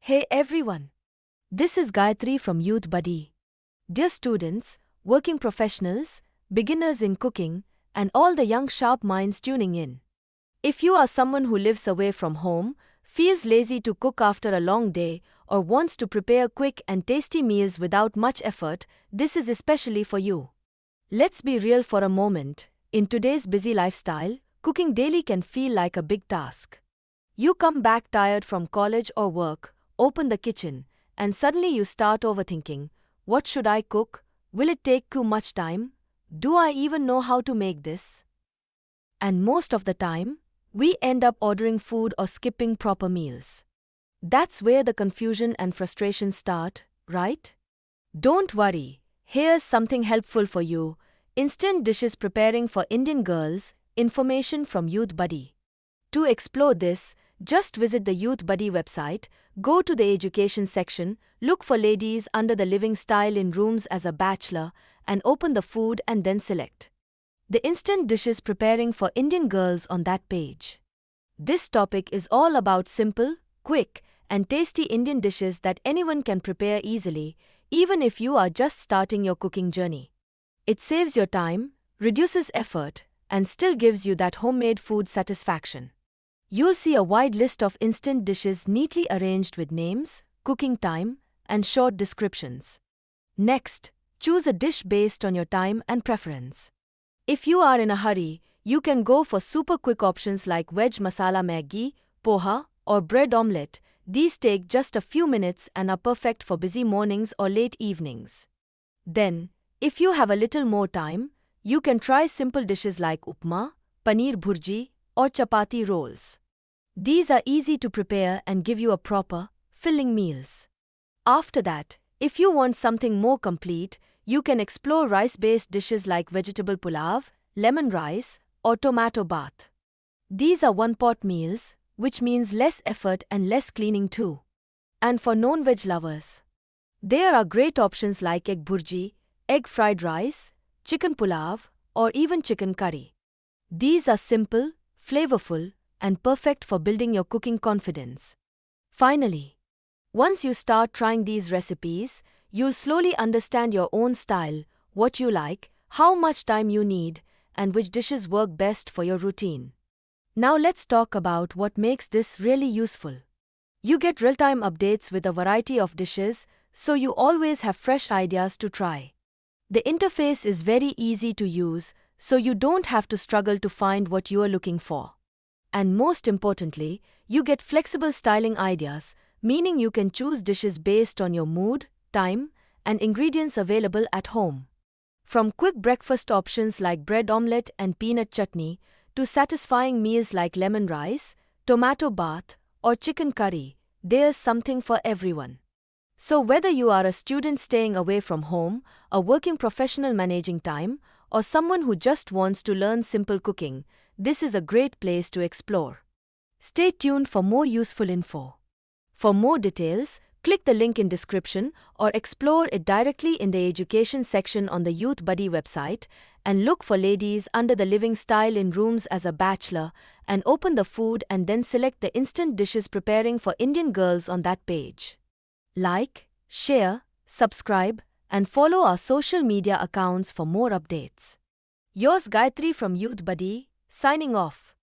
Hey everyone! This is Gayatri from Youthbuddy. Dear students, working professionals, beginners in cooking, and all the young sharp minds tuning in. If you are someone who lives away from home, feels lazy to cook after a long day, or wants to prepare quick and tasty meals without much effort, this is especially for you. Let's be real for a moment. In today's busy lifestyle, cooking daily can feel like a big task. You come back tired from college or work, open the kitchen, and suddenly you start overthinking. What should I cook? Will it take too much time? Do I even know how to make this? And most of the time, we end up ordering food or skipping proper meals. That's where the confusion and frustration start, right? Don't worry, here's something helpful for you. Instant dishes preparing for Indian girls, information from Youthbuddy. To explore this, just visit the Youthbuddy website, go to the education section, look for ladies under the living style in rooms as a bachelor, and open the food and then select the instant dishes preparing for Indian girls on that page. This topic is all about simple, quick, and tasty Indian dishes that anyone can prepare easily, even if you are just starting your cooking journey. It saves your time, reduces effort, and still gives you that homemade food satisfaction. You'll see a wide list of instant dishes neatly arranged with names, cooking time, and short descriptions. Next, choose a dish based on your time and preference. If you are in a hurry, you can go for super quick options like veg masala Maggi, poha, or bread omelette. These take just a few minutes and are perfect for busy mornings or late evenings. Then, if you have a little more time, you can try simple dishes like upma, paneer bhurji, or chapati rolls. These are easy to prepare and give you a proper, filling meals. After that, if you want something more complete, you can explore rice-based dishes like vegetable pulao, lemon rice, or tomato bath. These are one-pot meals, which means less effort and less cleaning too. And for non-veg lovers, there are great options like egg bhurji, egg fried rice, chicken pulao, or even chicken curry. These are simple, flavorful, and perfect for building your cooking confidence. Finally, once you start trying these recipes, you'll slowly understand your own style, what you like, how much time you need, and which dishes work best for your routine. Now let's talk about what makes this really useful. You get real-time updates with a variety of dishes, so you always have fresh ideas to try. The interface is very easy to use, so you don't have to struggle to find what you are looking for. And most importantly, you get flexible styling ideas, meaning you can choose dishes based on your mood, time, and ingredients available at home. From quick breakfast options like bread omelette and peanut chutney, to satisfying meals like lemon rice, tomato bath, or chicken curry, there's something for everyone. So whether you are a student staying away from home, a working professional managing time, or someone who just wants to learn simple cooking, this is a great place to explore. Stay tuned for more useful info. For more details, click the link in description or explore it directly in the education section on the Youthbuddy website, and look for ladies under the living style in rooms as a bachelor, and open the food and then select the instant dishes preparing for Indian girls on that page. Like, share, subscribe, and follow our social media accounts for more updates. Yours Gayatri from Youthbuddy, signing off.